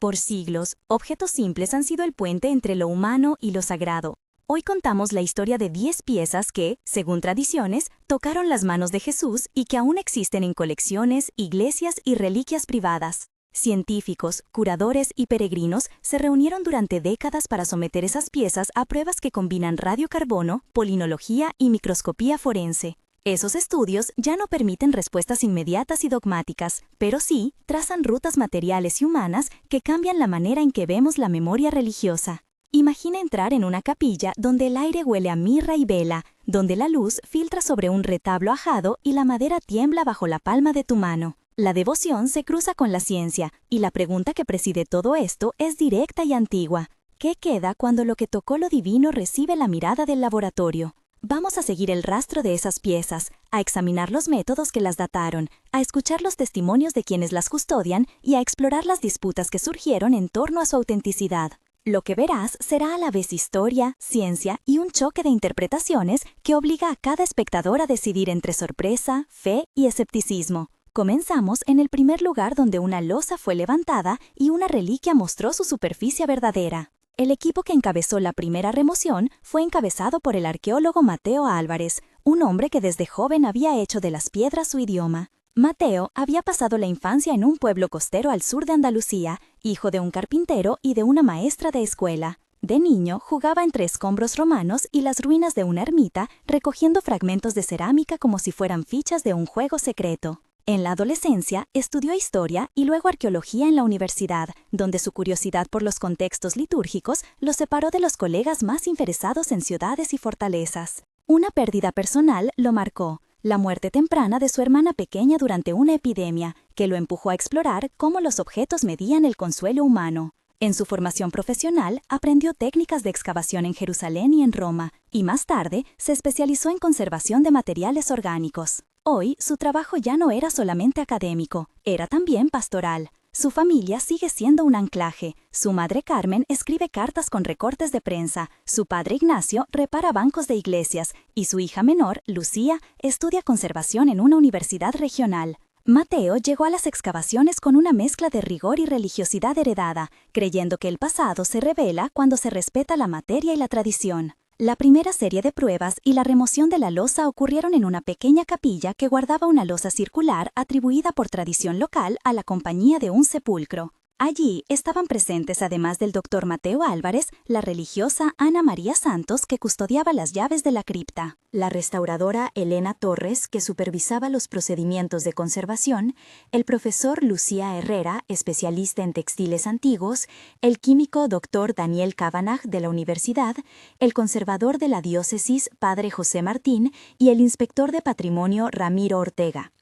Por siglos, objetos simples han sido el puente entre lo humano y lo sagrado. Hoy contamos la historia de 10 piezas que, según tradiciones, tocaron las manos de Jesús y que aún existen en colecciones, iglesias y reliquias privadas. Científicos, curadores y peregrinos se reunieron durante décadas para someter esas piezas a pruebas que combinan radiocarbono, polinología y microscopía forense. Esos estudios ya no permiten respuestas inmediatas y dogmáticas, pero sí trazan rutas materiales y humanas que cambian la manera en que vemos la memoria religiosa. Imagina entrar en una capilla donde el aire huele a mirra y vela, donde la luz filtra sobre un retablo ajado y la madera tiembla bajo la palma de tu mano. La devoción se cruza con la ciencia, y la pregunta que preside todo esto es directa y antigua. ¿Qué queda cuando lo que tocó lo divino recibe la mirada del laboratorio? Vamos a seguir el rastro de esas piezas, a examinar los métodos que las dataron, a escuchar los testimonios de quienes las custodian y a explorar las disputas que surgieron en torno a su autenticidad. Lo que verás será a la vez historia, ciencia y un choque de interpretaciones que obliga a cada espectador a decidir entre sorpresa, fe y escepticismo. Comenzamos en el primer lugar donde una losa fue levantada y una reliquia mostró su superficie verdadera. El equipo que encabezó la primera remoción fue encabezado por el arqueólogo Mateo Álvarez, un hombre que desde joven había hecho de las piedras su idioma. Mateo había pasado la infancia en un pueblo costero al sur de Andalucía, hijo de un carpintero y de una maestra de escuela. De niño jugaba entre escombros romanos y las ruinas de una ermita, recogiendo fragmentos de cerámica como si fueran fichas de un juego secreto. En la adolescencia, estudió historia y luego arqueología en la universidad, donde su curiosidad por los contextos litúrgicos lo separó de los colegas más interesados en ciudades y fortalezas. Una pérdida personal lo marcó, la muerte temprana de su hermana pequeña durante una epidemia, que lo empujó a explorar cómo los objetos medían el consuelo humano. En su formación profesional, aprendió técnicas de excavación en Jerusalén y en Roma, y más tarde se especializó en conservación de materiales orgánicos. Hoy, su trabajo ya no era solamente académico, era también pastoral. Su familia sigue siendo un anclaje. Su madre Carmen escribe cartas con recortes de prensa, su padre Ignacio repara bancos de iglesias, y su hija menor, Lucía, estudia conservación en una universidad regional. Mateo llegó a las excavaciones con una mezcla de rigor y religiosidad heredada, creyendo que el pasado se revela cuando se respeta la materia y la tradición. La primera serie de pruebas y la remoción de la losa ocurrieron en una pequeña capilla que guardaba una losa circular atribuida por tradición local a la compañía de un sepulcro. Allí estaban presentes, además del doctor Mateo Álvarez, la religiosa Ana María Santos, que custodiaba las llaves de la cripta, la restauradora Elena Torres, que supervisaba los procedimientos de conservación, el profesor Lucía Herrera, especialista en textiles antiguos, el químico doctor Daniel Cavanagh de la universidad, el conservador de la diócesis, padre José Martín, y el inspector de patrimonio Ramiro Ortega.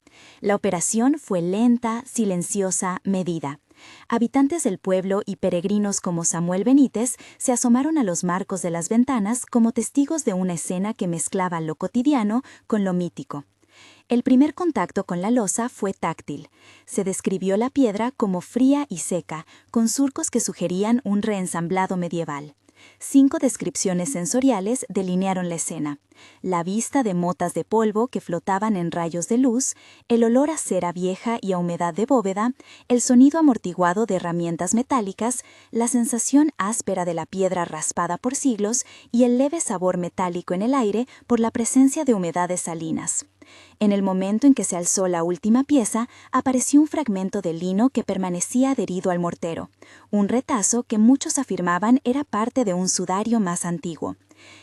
La operación fue lenta, silenciosa, medida. Habitantes del pueblo y peregrinos como Samuel Benítez se asomaron a los marcos de las ventanas como testigos de una escena que mezclaba lo cotidiano con lo mítico. El primer contacto con la losa fue táctil. Se describió la piedra como fría y seca, con surcos que sugerían un reensamblado medieval. 5 descripciones sensoriales delinearon la escena: la vista de motas de polvo que flotaban en rayos de luz, el olor a cera vieja y a humedad de bóveda, el sonido amortiguado de herramientas metálicas, la sensación áspera de la piedra raspada por siglos y el leve sabor metálico en el aire por la presencia de humedades salinas. En el momento en que se alzó la última pieza, apareció un fragmento de lino que permanecía adherido al mortero, un retazo que muchos afirmaban era parte de un sudario más antiguo.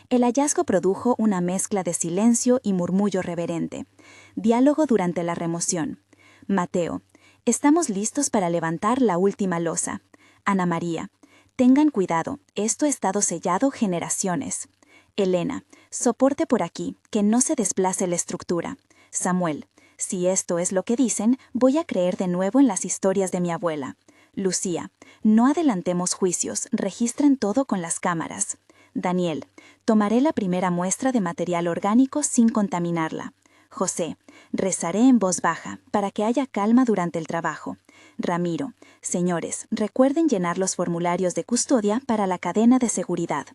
El hallazgo produjo una mezcla de silencio y murmullo reverente. Diálogo durante la remoción. Mateo: estamos listos para levantar la última losa. Ana María: tengan cuidado, esto ha estado sellado generaciones. Elena: soporte por aquí, que no se desplace la estructura. Samuel: si esto es lo que dicen, voy a creer de nuevo en las historias de mi abuela. Lucía: no adelantemos juicios, registren todo con las cámaras. Daniel: tomaré la primera muestra de material orgánico sin contaminarla. José: rezaré en voz baja, para que haya calma durante el trabajo. Ramiro: señores, recuerden llenar los formularios de custodia para la cadena de seguridad.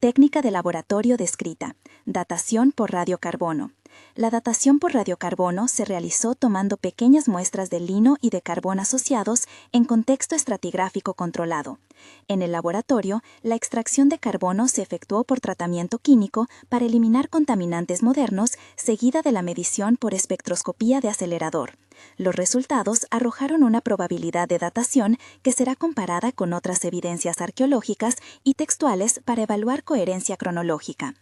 Técnica de laboratorio descrita. Datación por radiocarbono. La datación por radiocarbono se realizó tomando pequeñas muestras de lino y de carbón asociados en contexto estratigráfico controlado. En el laboratorio, la extracción de carbono se efectuó por tratamiento químico para eliminar contaminantes modernos, seguida de la medición por espectroscopía de acelerador. Los resultados arrojaron una probabilidad de datación que será comparada con otras evidencias arqueológicas y textuales para evaluar coherencia cronológica.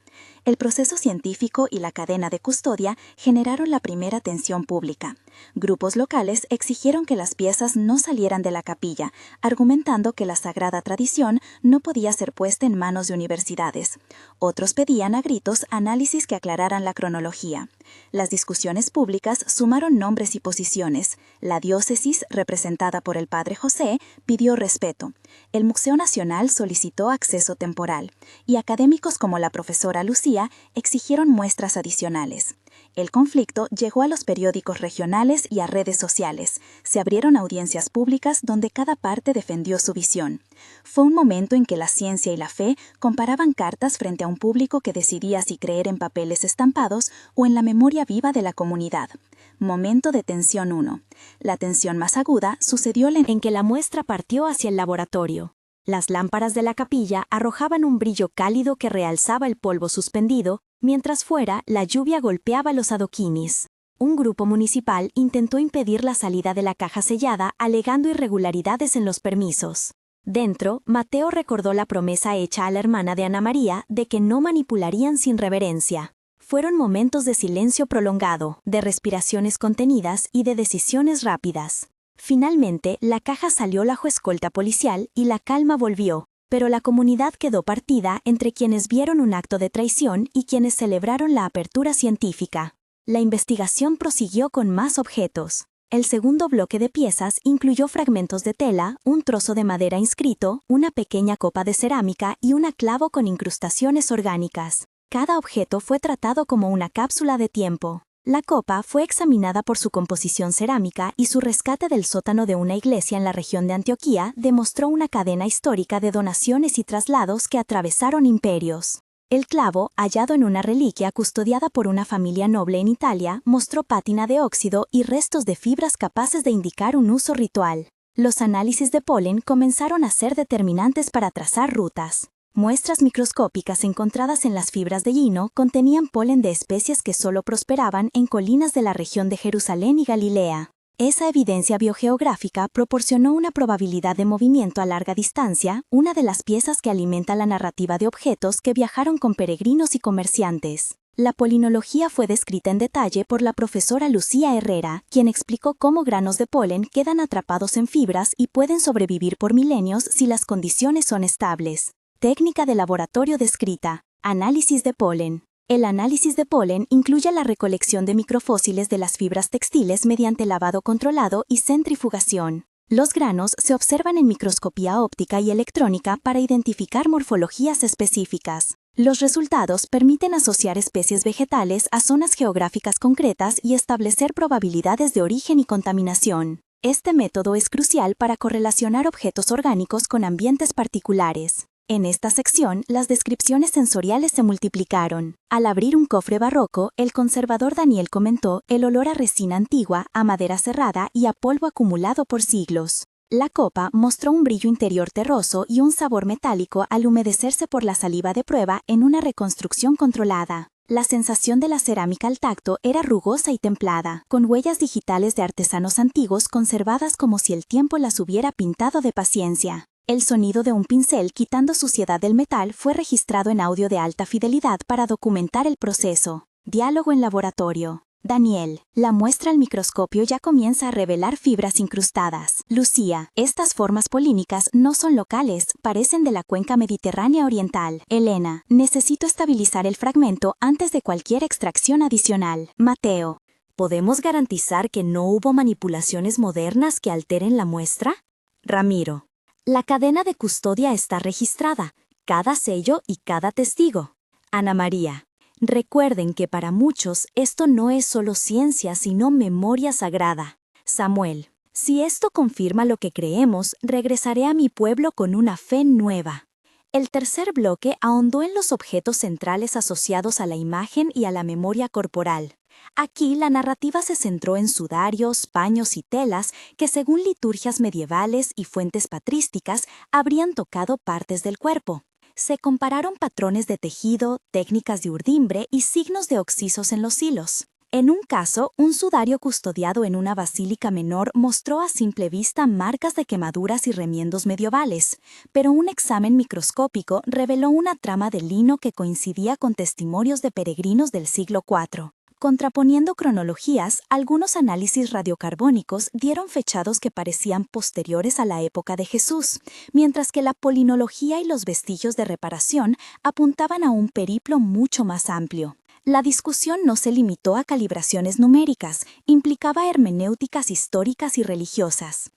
El proceso científico y la cadena de custodia generaron la primera atención pública. Grupos locales exigieron que las piezas no salieran de la capilla, argumentando que la sagrada tradición no podía ser puesta en manos de universidades. Otros pedían a gritos análisis que aclararan la cronología. Las discusiones públicas sumaron nombres y posiciones. La diócesis, representada por el padre José, pidió respeto. El Museo Nacional solicitó acceso temporal, y académicos como la profesora Lucía exigieron muestras adicionales. El conflicto llegó a los periódicos regionales y a redes sociales. Se abrieron audiencias públicas donde cada parte defendió su visión. Fue un momento en que la ciencia y la fe comparaban cartas frente a un público que decidía si creer en papeles estampados o en la memoria viva de la comunidad. Momento de tensión 1. La tensión más aguda sucedió en que la muestra partió hacia el laboratorio. Las lámparas de la capilla arrojaban un brillo cálido que realzaba el polvo suspendido, mientras fuera la lluvia golpeaba los adoquines. Un grupo municipal intentó impedir la salida de la caja sellada alegando irregularidades en los permisos. Dentro, Mateo recordó la promesa hecha a la hermana de Ana María de que no manipularían sin reverencia. Fueron momentos de silencio prolongado, de respiraciones contenidas y de decisiones rápidas. Finalmente, la caja salió bajo escolta policial y la calma volvió, pero la comunidad quedó partida entre quienes vieron un acto de traición y quienes celebraron la apertura científica. La investigación prosiguió con más objetos. El segundo bloque de piezas incluyó fragmentos de tela, un trozo de madera inscrito, una pequeña copa de cerámica y un clavo con incrustaciones orgánicas. Cada objeto fue tratado como una cápsula de tiempo. La copa fue examinada por su composición cerámica y su rescate del sótano de una iglesia en la región de Antioquía demostró una cadena histórica de donaciones y traslados que atravesaron imperios. El clavo, hallado en una reliquia custodiada por una familia noble en Italia, mostró pátina de óxido y restos de fibras capaces de indicar un uso ritual. Los análisis de polen comenzaron a ser determinantes para trazar rutas. Muestras microscópicas encontradas en las fibras de lino contenían polen de especies que solo prosperaban en colinas de la región de Jerusalén y Galilea. Esa evidencia biogeográfica proporcionó una probabilidad de movimiento a larga distancia, una de las piezas que alimenta la narrativa de objetos que viajaron con peregrinos y comerciantes. La polinología fue descrita en detalle por la profesora Lucía Herrera, quien explicó cómo granos de polen quedan atrapados en fibras y pueden sobrevivir por milenios si las condiciones son estables. Técnica de laboratorio descrita. Análisis de polen. El análisis de polen incluye la recolección de microfósiles de las fibras textiles mediante lavado controlado y centrifugación. Los granos se observan en microscopía óptica y electrónica para identificar morfologías específicas. Los resultados permiten asociar especies vegetales a zonas geográficas concretas y establecer probabilidades de origen y contaminación. Este método es crucial para correlacionar objetos orgánicos con ambientes particulares. En esta sección, las descripciones sensoriales se multiplicaron. Al abrir un cofre barroco, el conservador Daniel comentó el olor a resina antigua, a madera cerrada y a polvo acumulado por siglos. La copa mostró un brillo interior terroso y un sabor metálico al humedecerse por la saliva de prueba en una reconstrucción controlada. La sensación de la cerámica al tacto era rugosa y templada, con huellas digitales de artesanos antiguos conservadas como si el tiempo las hubiera pintado de paciencia. El sonido de un pincel quitando suciedad del metal fue registrado en audio de alta fidelidad para documentar el proceso. Diálogo en laboratorio. Daniel, la muestra al microscopio ya comienza a revelar fibras incrustadas. Lucía, estas formas polínicas no son locales, parecen de la cuenca mediterránea oriental. Elena, necesito estabilizar el fragmento antes de cualquier extracción adicional. Mateo, ¿podemos garantizar que no hubo manipulaciones modernas que alteren la muestra? Ramiro, la cadena de custodia está registrada, cada sello y cada testigo. Ana María, recuerden que para muchos esto no es solo ciencia sino memoria sagrada. Samuel, si esto confirma lo que creemos, regresaré a mi pueblo con una fe nueva. El tercer bloque ahondó en los objetos centrales asociados a la imagen y a la memoria corporal. Aquí la narrativa se centró en sudarios, paños y telas que, según liturgias medievales y fuentes patrísticas, habrían tocado partes del cuerpo. Se compararon patrones de tejido, técnicas de urdimbre y signos de oxisos en los hilos. En un caso, un sudario custodiado en una basílica menor mostró a simple vista marcas de quemaduras y remiendos medievales, pero un examen microscópico reveló una trama de lino que coincidía con testimonios de peregrinos del siglo IV. Contraponiendo cronologías, algunos análisis radiocarbónicos dieron fechados que parecían posteriores a la época de Jesús, mientras que la polinología y los vestigios de reparación apuntaban a un periplo mucho más amplio. La discusión no se limitó a calibraciones numéricas, implicaba hermenéuticas históricas y religiosas.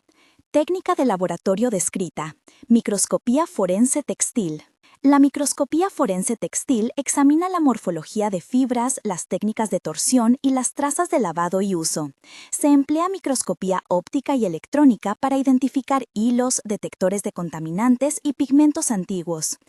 Técnica de laboratorio descrita. Microscopía forense textil. La microscopía forense textil examina la morfología de fibras, las técnicas de torsión y las trazas de lavado y uso. Se emplea microscopía óptica y electrónica para identificar hilos, detectores de contaminantes y pigmentos antiguos.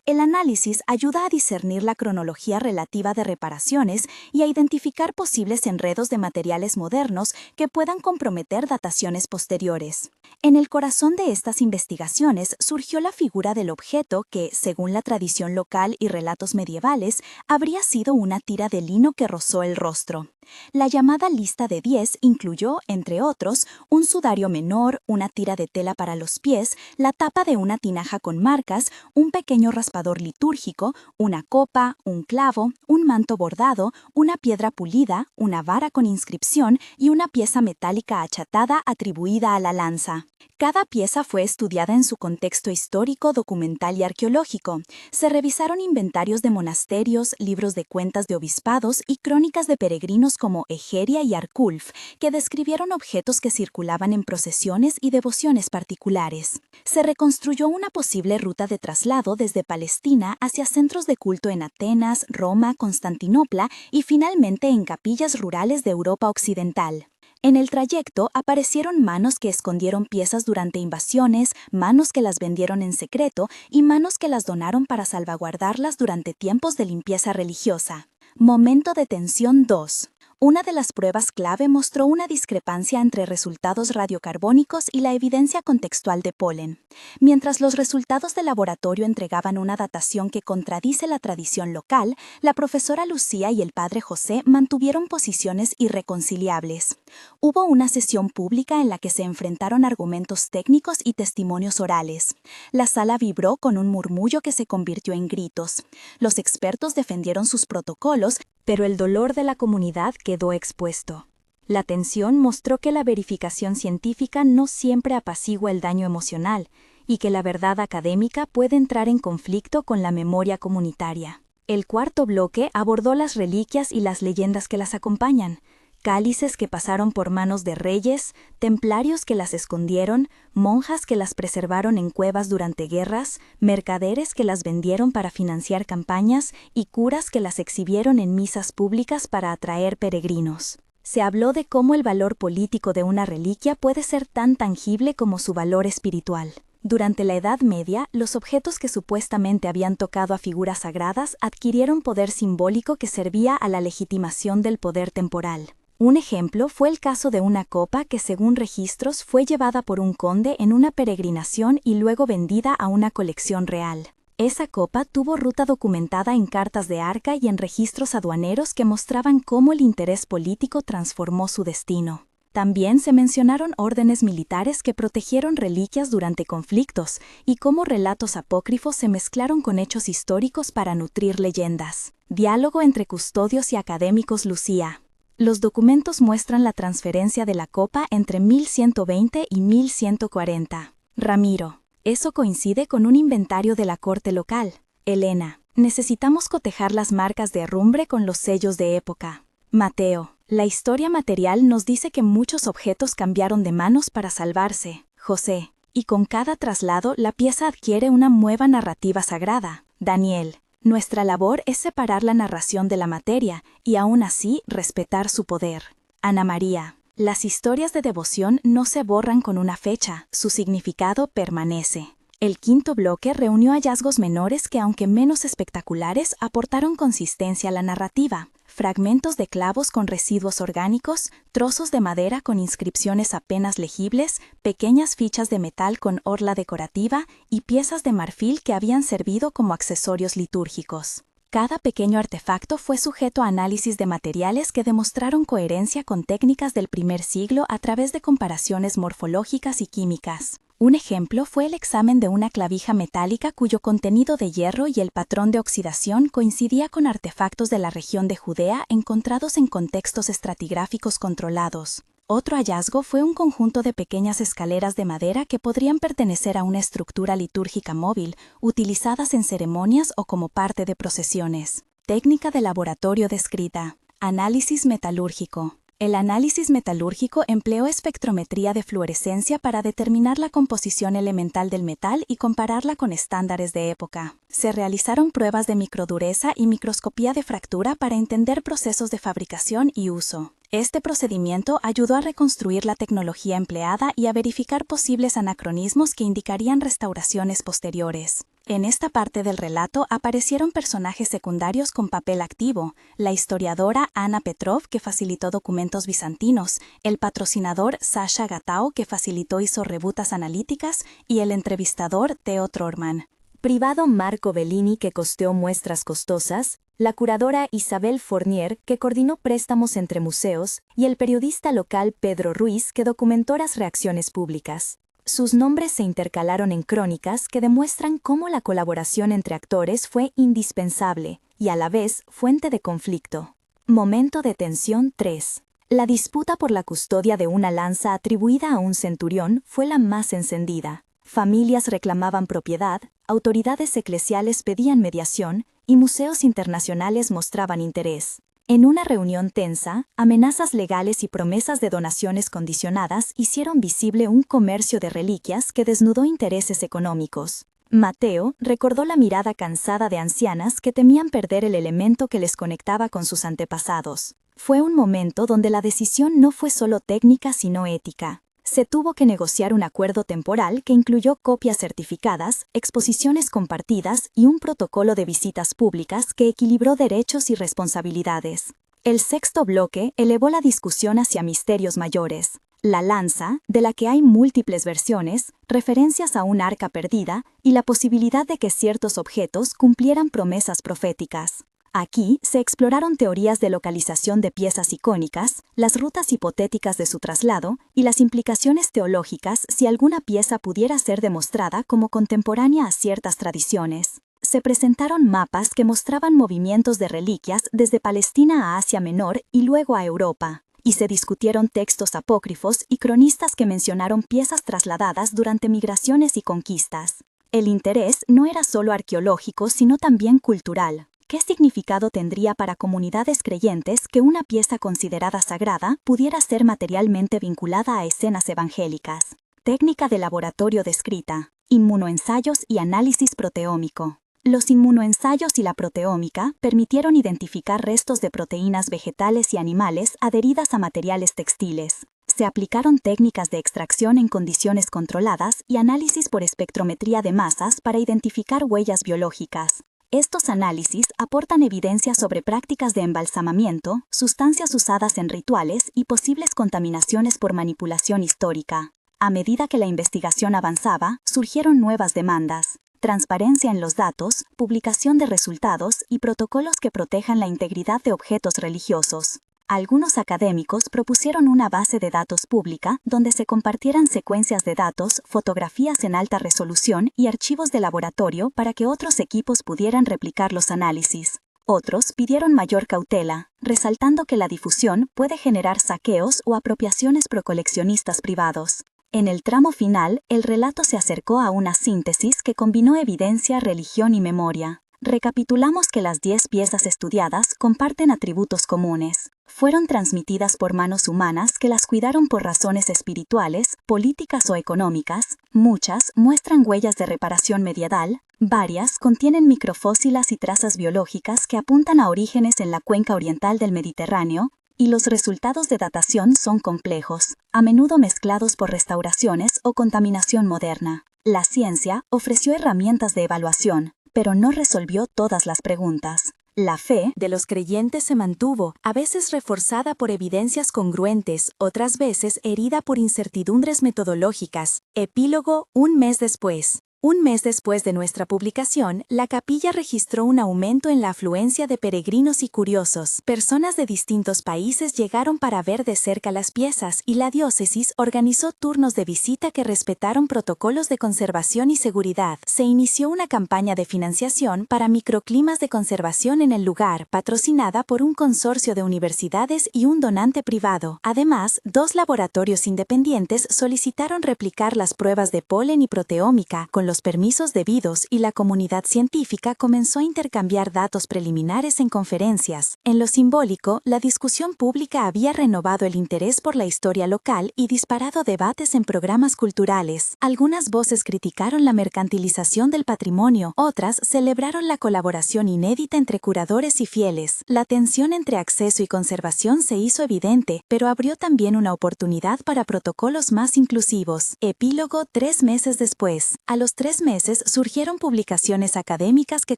El análisis ayuda a discernir la cronología relativa de reparaciones y a identificar posibles enredos de materiales modernos que puedan comprometer dataciones posteriores. En el corazón de estas investigaciones surgió la figura del objeto que, según la tradición local y relatos medievales, habría sido una tira de lino que rozó el rostro. La llamada lista de 10 incluyó, entre otros, un sudario menor, una tira de tela para los pies, la tapa de una tinaja con marcas, un pequeño raspador litúrgico, una copa, un clavo, un manto bordado, una piedra pulida, una vara con inscripción y una pieza metálica achatada atribuida a la lanza. Cada pieza fue estudiada en su contexto histórico, documental y arqueológico. Se revisaron inventarios de monasterios, libros de cuentas de obispados y crónicas de peregrinos como Egeria y Arculf, que describieron objetos que circulaban en procesiones y devociones particulares. Se reconstruyó una posible ruta de traslado desde Palestina hacia centros de culto en Atenas, Roma, Constantinopla y finalmente en capillas rurales de Europa Occidental. En el trayecto aparecieron manos que escondieron piezas durante invasiones, manos que las vendieron en secreto y manos que las donaron para salvaguardarlas durante tiempos de limpieza religiosa. Momento de tensión 2. Una de las pruebas clave mostró una discrepancia entre resultados radiocarbónicos y la evidencia contextual de polen. Mientras los resultados de laboratorio entregaban una datación que contradice la tradición local, la profesora Lucía y el padre José mantuvieron posiciones irreconciliables. Hubo una sesión pública en la que se enfrentaron argumentos técnicos y testimonios orales. La sala vibró con un murmullo que se convirtió en gritos. Los expertos defendieron sus protocolos, pero el dolor de la comunidad quedó expuesto. La tensión mostró que la verificación científica no siempre apacigua el daño emocional y que la verdad académica puede entrar en conflicto con la memoria comunitaria. El cuarto bloque abordó las reliquias y las leyendas que las acompañan. Cálices que pasaron por manos de reyes, templarios que las escondieron, monjas que las preservaron en cuevas durante guerras, mercaderes que las vendieron para financiar campañas y curas que las exhibieron en misas públicas para atraer peregrinos. Se habló de cómo el valor político de una reliquia puede ser tan tangible como su valor espiritual. Durante la Edad Media, los objetos que supuestamente habían tocado a figuras sagradas adquirieron poder simbólico que servía a la legitimación del poder temporal. Un ejemplo fue el caso de una copa que, según registros, fue llevada por un conde en una peregrinación y luego vendida a una colección real. Esa copa tuvo ruta documentada en cartas de arca y en registros aduaneros que mostraban cómo el interés político transformó su destino. También se mencionaron órdenes militares que protegieron reliquias durante conflictos y cómo relatos apócrifos se mezclaron con hechos históricos para nutrir leyendas. Diálogo entre custodios y académicos. Lucía. Los documentos muestran la transferencia de la copa entre 1120 y 1140. Ramiro. Eso coincide con un inventario de la corte local. Elena. Necesitamos cotejar las marcas de herrumbre con los sellos de época. Mateo. La historia material nos dice que muchos objetos cambiaron de manos para salvarse. José. Y con cada traslado la pieza adquiere una nueva narrativa sagrada. Daniel. Nuestra labor es separar la narración de la materia y aún así respetar su poder. Ana María. Las historias de devoción no se borran con una fecha, su significado permanece. El quinto bloque reunió hallazgos menores que, aunque menos espectaculares, aportaron consistencia a la narrativa. fragmentos de clavos con residuos orgánicos, trozos de madera con inscripciones apenas legibles, pequeñas fichas de metal con orla decorativa y piezas de marfil que habían servido como accesorios litúrgicos. Cada pequeño artefacto fue sujeto a análisis de materiales que demostraron coherencia con técnicas del primer siglo a través de comparaciones morfológicas y químicas. Un ejemplo fue el examen de una clavija metálica cuyo contenido de hierro y el patrón de oxidación coincidía con artefactos de la región de Judea encontrados en contextos estratigráficos controlados. Otro hallazgo fue un conjunto de pequeñas escaleras de madera que podrían pertenecer a una estructura litúrgica móvil, utilizadas en ceremonias o como parte de procesiones. Técnica de laboratorio descrita. Análisis metalúrgico. El análisis metalúrgico empleó espectrometría de fluorescencia para determinar la composición elemental del metal y compararla con estándares de época. Se realizaron pruebas de microdureza y microscopía de fractura para entender procesos de fabricación y uso. Este procedimiento ayudó a reconstruir la tecnología empleada y a verificar posibles anacronismos que indicarían restauraciones posteriores. En esta parte del relato aparecieron personajes secundarios con papel activo: la historiadora Anna Petrov, que facilitó documentos bizantinos, el patrocinador Sasha Gatao, que facilitó isorrebutas analíticas, y el entrevistador Theo Trorman. Privado Marco Bellini, que costeó muestras costosas, la curadora Isabel Fournier, que coordinó préstamos entre museos, y el periodista local Pedro Ruiz, que documentó las reacciones públicas. Sus nombres se intercalaron en crónicas que demuestran cómo la colaboración entre actores fue indispensable y a la vez fuente de conflicto. Momento de tensión 3. La disputa por la custodia de una lanza atribuida a un centurión fue la más encendida. Familias reclamaban propiedad, autoridades eclesiales pedían mediación y museos internacionales mostraban interés. En una reunión tensa, amenazas legales y promesas de donaciones condicionadas hicieron visible un comercio de reliquias que desnudó intereses económicos. Mateo recordó la mirada cansada de ancianas que temían perder el elemento que les conectaba con sus antepasados. Fue un momento donde la decisión no fue solo técnica sino ética. Se tuvo que negociar un acuerdo temporal que incluyó copias certificadas, exposiciones compartidas y un protocolo de visitas públicas que equilibró derechos y responsabilidades. El sexto bloque elevó la discusión hacia misterios mayores: la lanza, de la que hay múltiples versiones, referencias a un arca perdida y la posibilidad de que ciertos objetos cumplieran promesas proféticas. Aquí se exploraron teorías de localización de piezas icónicas, las rutas hipotéticas de su traslado y las implicaciones teológicas si alguna pieza pudiera ser demostrada como contemporánea a ciertas tradiciones. Se presentaron mapas que mostraban movimientos de reliquias desde Palestina a Asia Menor y luego a Europa, y se discutieron textos apócrifos y cronistas que mencionaron piezas trasladadas durante migraciones y conquistas. El interés no era solo arqueológico, sino también cultural. ¿Qué significado tendría para comunidades creyentes que una pieza considerada sagrada pudiera ser materialmente vinculada a escenas evangélicas? Técnica de laboratorio descrita: inmunoensayos y análisis proteómico. Los inmunoensayos y la proteómica permitieron identificar restos de proteínas vegetales y animales adheridas a materiales textiles. Se aplicaron técnicas de extracción en condiciones controladas y análisis por espectrometría de masas para identificar huellas biológicas. Estos análisis aportan evidencia sobre prácticas de embalsamamiento, sustancias usadas en rituales y posibles contaminaciones por manipulación histórica. A medida que la investigación avanzaba, surgieron nuevas demandas: transparencia en los datos, publicación de resultados y protocolos que protejan la integridad de objetos religiosos. Algunos académicos propusieron una base de datos pública donde se compartieran secuencias de datos, fotografías en alta resolución y archivos de laboratorio para que otros equipos pudieran replicar los análisis. Otros pidieron mayor cautela, resaltando que la difusión puede generar saqueos o apropiaciones por coleccionistas privados. En el tramo final, el relato se acercó a una síntesis que combinó evidencia, religión y memoria. Recapitulamos que las 10 piezas estudiadas comparten atributos comunes. Fueron transmitidas por manos humanas que las cuidaron por razones espirituales, políticas o económicas. Muchas muestran huellas de reparación mediadal. Varias contienen microfósilas y trazas biológicas que apuntan a orígenes en la cuenca oriental del Mediterráneo. Y los resultados de datación son complejos, a menudo mezclados por restauraciones o contaminación moderna. La ciencia ofreció herramientas de evaluación, pero no resolvió todas las preguntas. La fe de los creyentes se mantuvo, a veces reforzada por evidencias congruentes, otras veces herida por incertidumbres metodológicas. Epílogo, un mes después. Un mes después de nuestra publicación, la capilla registró un aumento en la afluencia de peregrinos y curiosos. Personas de distintos países llegaron para ver de cerca las piezas y la diócesis organizó turnos de visita que respetaron protocolos de conservación y seguridad. Se inició una campaña de financiación para microclimas de conservación en el lugar, patrocinada por un consorcio de universidades y un donante privado. Además, 2 laboratorios independientes solicitaron replicar las pruebas de polen y proteómica con los permisos debidos y la comunidad científica comenzó a intercambiar datos preliminares en conferencias. En lo simbólico, la discusión pública había renovado el interés por la historia local y disparado debates en programas culturales. Algunas voces criticaron la mercantilización del patrimonio, otras celebraron la colaboración inédita entre curadores y fieles. La tensión entre acceso y conservación se hizo evidente, pero abrió también una oportunidad para protocolos más inclusivos. Epílogo 3 meses después. A los 3 meses surgieron publicaciones académicas que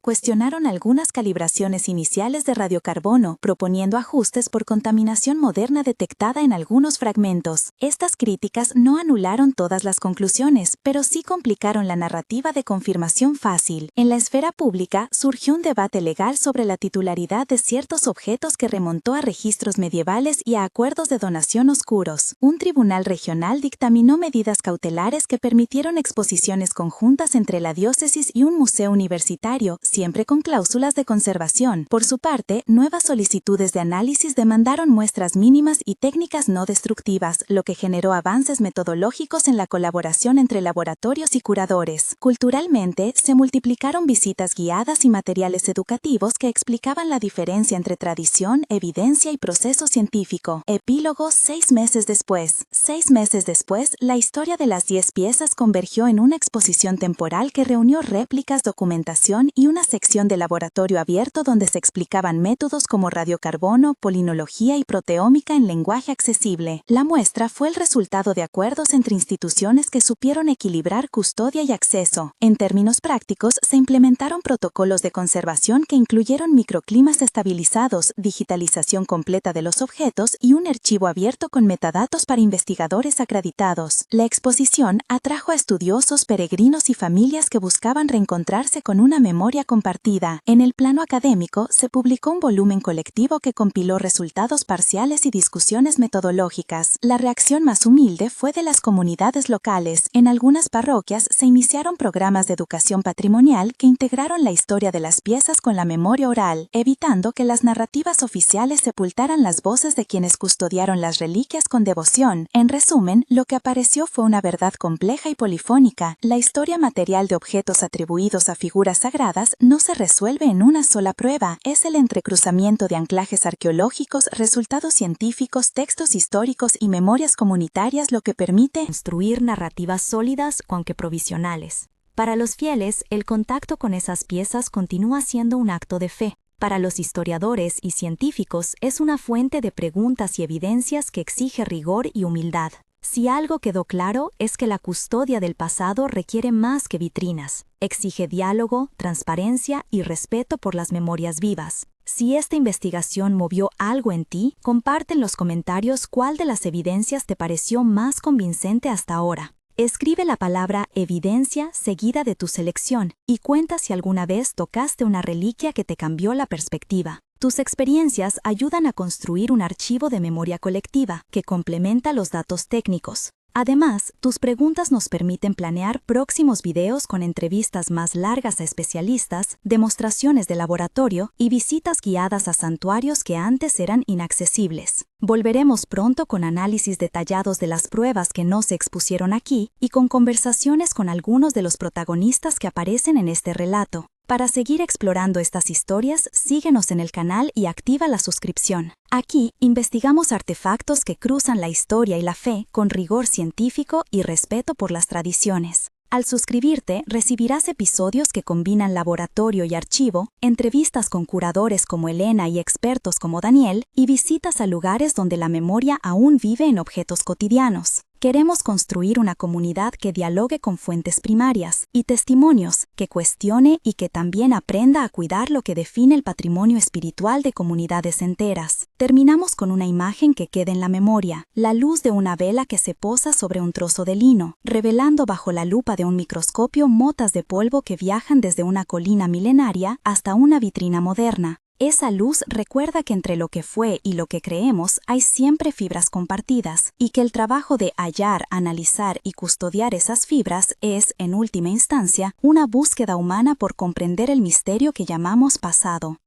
cuestionaron algunas calibraciones iniciales de radiocarbono, proponiendo ajustes por contaminación moderna detectada en algunos fragmentos. Estas críticas no anularon todas las conclusiones, pero sí complicaron la narrativa de confirmación fácil. En la esfera pública surgió un debate legal sobre la titularidad de ciertos objetos que remontó a registros medievales y a acuerdos de donación oscuros. Un tribunal regional dictaminó medidas cautelares que permitieron exposiciones conjuntas entre la diócesis y un museo universitario, siempre con cláusulas de conservación. Por su parte, nuevas solicitudes de análisis demandaron muestras mínimas y técnicas no destructivas, lo que generó avances metodológicos en la colaboración entre laboratorios y curadores. Culturalmente, se multiplicaron visitas guiadas y materiales educativos que explicaban la diferencia entre tradición, evidencia y proceso científico. Epílogo 6 meses después. 6 meses después, la historia de las 10 piezas convergió en una exposición temporal que reunió réplicas, documentación y una sección de laboratorio abierto donde se explicaban métodos como radiocarbono, polinología y proteómica en lenguaje accesible. La muestra fue el resultado de acuerdos entre instituciones que supieron equilibrar custodia y acceso. En términos prácticos, se implementaron protocolos de conservación que incluyeron microclimas estabilizados, digitalización completa de los objetos y un archivo abierto con metadatos para investigadores acreditados. La exposición atrajo a estudiosos, peregrinos y familias que buscaban reencontrarse con una memoria compartida. En el plano académico, se publicó un volumen colectivo que compiló resultados parciales y discusiones metodológicas. La reacción más humilde fue de las comunidades locales. En algunas parroquias se iniciaron programas de educación patrimonial que integraron la historia de las piezas con la memoria oral, evitando que las narrativas oficiales sepultaran las voces de quienes custodiaron las reliquias con devoción. En resumen, lo que apareció fue una verdad compleja y polifónica. La historia material de objetos atribuidos a figuras sagradas no se resuelve en una sola prueba. Es el entrecruzamiento de anclajes arqueológicos, resultados científicos, textos históricos y memorias comunitarias lo que permite construir narrativas sólidas, aunque provisionales. Para los fieles, el contacto con esas piezas continúa siendo un acto de fe. Para los historiadores y científicos, es una fuente de preguntas y evidencias que exige rigor y humildad. Si algo quedó claro es que la custodia del pasado requiere más que vitrinas. Exige diálogo, transparencia y respeto por las memorias vivas. Si esta investigación movió algo en ti, comparte en los comentarios cuál de las evidencias te pareció más convincente hasta ahora. Escribe la palabra evidencia seguida de tu selección y cuenta si alguna vez tocaste una reliquia que te cambió la perspectiva. Tus experiencias ayudan a construir un archivo de memoria colectiva que complementa los datos técnicos. Además, tus preguntas nos permiten planear próximos videos con entrevistas más largas a especialistas, demostraciones de laboratorio y visitas guiadas a santuarios que antes eran inaccesibles. Volveremos pronto con análisis detallados de las pruebas que no se expusieron aquí y con conversaciones con algunos de los protagonistas que aparecen en este relato. Para seguir explorando estas historias, síguenos en el canal y activa la suscripción. Aquí investigamos artefactos que cruzan la historia y la fe con rigor científico y respeto por las tradiciones. Al suscribirte, recibirás episodios que combinan laboratorio y archivo, entrevistas con curadores como Elena y expertos como Daniel, y visitas a lugares donde la memoria aún vive en objetos cotidianos. Queremos construir una comunidad que dialogue con fuentes primarias y testimonios, que cuestione y que también aprenda a cuidar lo que define el patrimonio espiritual de comunidades enteras. Terminamos con una imagen que queda en la memoria, la luz de una vela que se posa sobre un trozo de lino, revelando bajo la lupa de un microscopio motas de polvo que viajan desde una colina milenaria hasta una vitrina moderna. Esa luz recuerda que entre lo que fue y lo que creemos hay siempre fibras compartidas, y que el trabajo de hallar, analizar y custodiar esas fibras es, en última instancia, una búsqueda humana por comprender el misterio que llamamos pasado.